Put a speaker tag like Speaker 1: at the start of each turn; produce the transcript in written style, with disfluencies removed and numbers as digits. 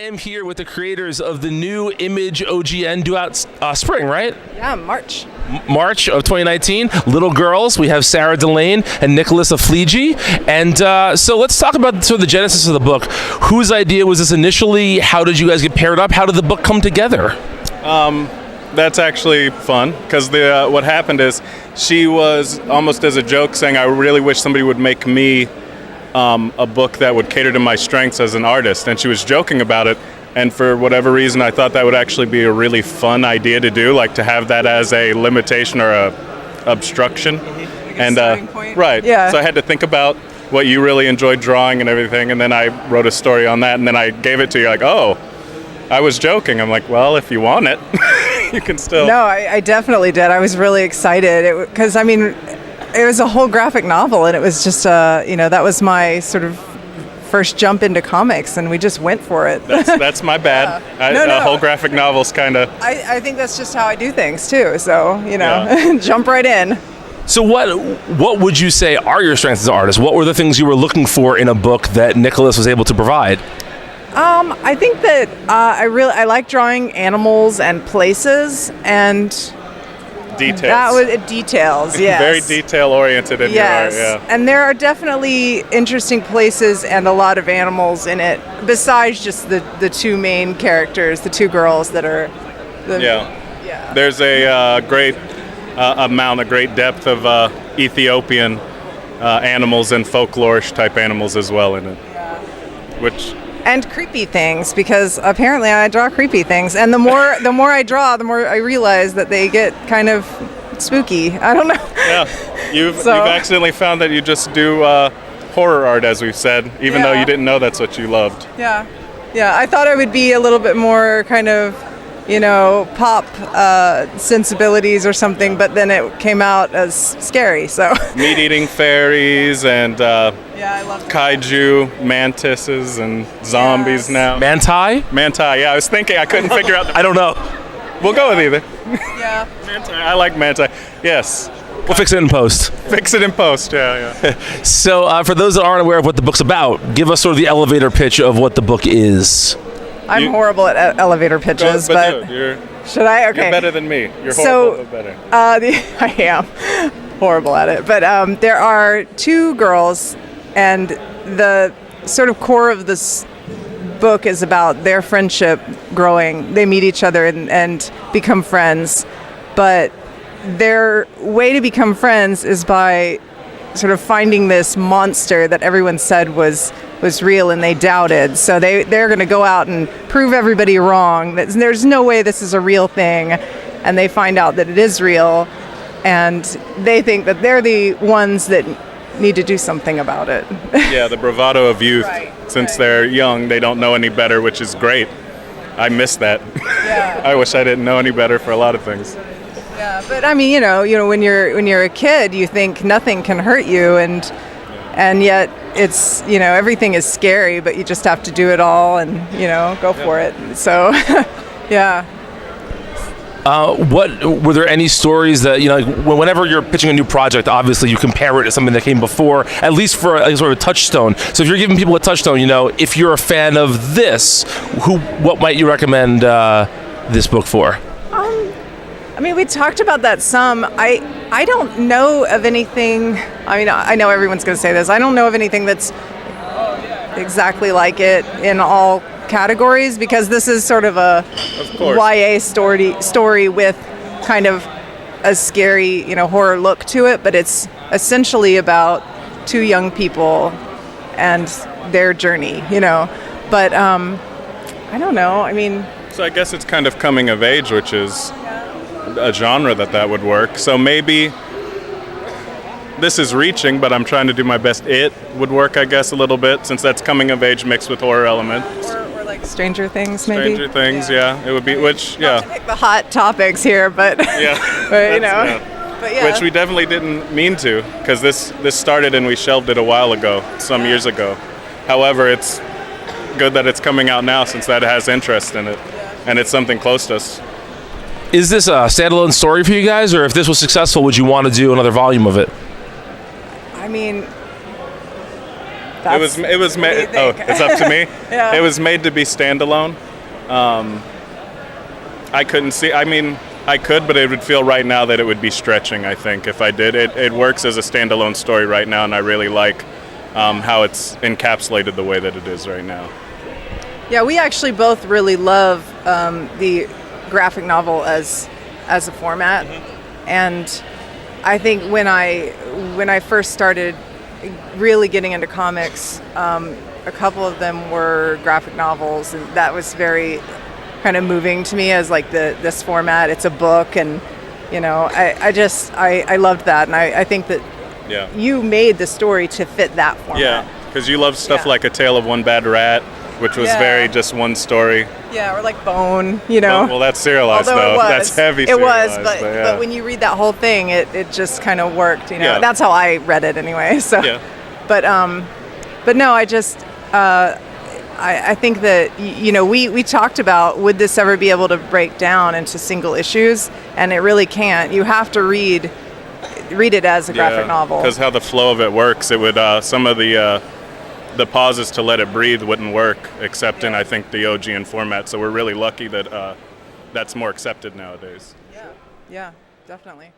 Speaker 1: am here with the creators of the new Image OGN due out spring, right?
Speaker 2: Yeah, March.
Speaker 1: March of 2019. Little girls. We have Sarah deLaine and Nicholas Aflleje. And so let's talk about sort of the genesis of the book. Whose idea was this initially? How did you guys get paired up? How did the book come together?
Speaker 3: That's actually fun because what happened is she was almost as a joke saying, I really wish somebody would make me a book that would cater to my strengths as an artist, and she was joking about it, and for whatever reason I thought that would actually be a really fun idea to do, like to have that as a limitation or a obstruction.
Speaker 2: Like a starting point.
Speaker 3: Right,
Speaker 2: yeah.
Speaker 3: So I had to think about what you really enjoyed drawing and everything, and then I wrote a story on that, and then I gave it to you like, oh, I was joking. I'm like, well, if you want it, you can still.
Speaker 2: No, I definitely did. I was really excited because it was a whole graphic novel, and it was just, that was my sort of first jump into comics, and we just went for it.
Speaker 3: That's my bad.
Speaker 2: Yeah.
Speaker 3: A whole graphic novel's kind of.
Speaker 2: I think that's just how I do things too. So jump right in.
Speaker 1: So what would you say are your strengths as an artist? What were the things you were looking for in a book that Nicholas was able to provide?
Speaker 2: I think that I like drawing animals and places and
Speaker 3: Details.
Speaker 2: That was details, yes.
Speaker 3: Very detail oriented in your art, yeah.
Speaker 2: And there are definitely interesting places and a lot of animals in it, besides just the two main characters, the two girls that are.
Speaker 3: Yeah. There's a great amount, a great depth of Ethiopian animals and folklore-ish type animals as well in it. Yeah.
Speaker 2: And creepy things, because apparently I draw creepy things, and the more I draw, the more I realize that they get kind of spooky. I don't know.
Speaker 3: Yeah, you've accidentally found that you just do horror art, as we've said, even though you didn't know that's what you loved.
Speaker 2: Yeah. I thought I would be a little bit more kind of, pop sensibilities or something, but then it came out as scary. So
Speaker 3: meat-eating fairies and
Speaker 2: I love
Speaker 3: kaiju mantises and zombies now.
Speaker 1: Manti?
Speaker 3: Yeah, I was thinking, I couldn't figure out.
Speaker 1: I don't know.
Speaker 3: We'll go with either.
Speaker 2: Yeah.
Speaker 3: Manti. I like manti. Yes.
Speaker 1: We'll fix it in post.
Speaker 3: Fix it in post. Yeah.
Speaker 1: So for those that aren't aware of what the book's about, give us sort of the elevator pitch of what the book is.
Speaker 2: I'm horrible at elevator pitches, but should I? Okay.
Speaker 3: You're better than me. You're horrible, but better.
Speaker 2: I am horrible at it, but there are two girls, and the sort of core of this book is about their friendship growing. They meet each other and become friends, but their way to become friends is by sort of finding this monster that everyone said was real and they doubted. So they're going to go out and prove everybody wrong. There's no way this is a real thing. And they find out that it is real. And they think that they're the ones that need to do something about it.
Speaker 3: Yeah, the bravado of youth. Since they're young, they don't know any better, which is great. I miss that.
Speaker 2: Yeah.
Speaker 3: I wish I didn't know any better for a lot of things.
Speaker 2: Yeah, but I mean, when you're a kid, you think nothing can hurt you, and yet it's, everything is scary, but you just have to do it all and, go for it. So, yeah.
Speaker 1: What were there any stories that, whenever you're pitching a new project, obviously you compare it to something that came before, at least for a sort of a touchstone. So if you're giving people a touchstone, if you're a fan of this, what might you recommend this book for?
Speaker 2: We talked about that some. I don't know of anything. I know everyone's going to say this. I don't know of anything that's exactly like it in all categories, because this is sort of a YA story with kind of a scary, horror look to it, but it's essentially about two young people and their journey, But I don't know.
Speaker 3: So I guess it's kind of coming of age, which is a genre that would work. So maybe this is reaching, but I'm trying to do my best. It would work, I guess, a little bit, since that's coming of age mixed with horror elements.
Speaker 2: Or like Stranger Things, maybe.
Speaker 3: Stranger Things, yeah. It would be,
Speaker 2: Not to pick the hot topics here, but
Speaker 3: Which we definitely didn't mean to, because this started and we shelved it a while ago, some years ago. However, it's good that it's coming out now, since that has interest in it, and it's something close to us.
Speaker 1: Is this a standalone story for you guys, or if this was successful, would you want to do another volume of it?
Speaker 3: It was made. Oh, it's up to me.
Speaker 2: Yeah.
Speaker 3: It was made to be standalone. I couldn't see. I mean, I could, but it would feel right now that it would be stretching. I think if I did, it works as a standalone story right now, and I really like how it's encapsulated the way that it is right now.
Speaker 2: Yeah, we actually both really love the graphic novel as a format, and I think when I first started really getting into comics, a couple of them were graphic novels, and that was very kind of moving to me as like this format. It's a book, and I loved that, and I think that you made the story to fit that format.
Speaker 3: Yeah, because you love stuff like A Tale of One Bad Rat, which was very just one story.
Speaker 2: Yeah, or like Bone,
Speaker 3: Well, that's serialized,
Speaker 2: although
Speaker 3: though.
Speaker 2: it was,
Speaker 3: That's heavy
Speaker 2: it was,
Speaker 3: serialized.
Speaker 2: but when you read that whole thing, it just kind of worked.
Speaker 3: Yeah.
Speaker 2: That's how I read it anyway. So,
Speaker 3: Yeah.
Speaker 2: but no, I just I think that we talked about, would this ever be able to break down into single issues, and it really can't. You have to read it as a graphic novel.
Speaker 3: Because how the flow of it works, it would some of the pauses to let it breathe wouldn't work, except in I think the OGN format. So we're really lucky that that's more accepted nowadays.
Speaker 2: Yeah, definitely.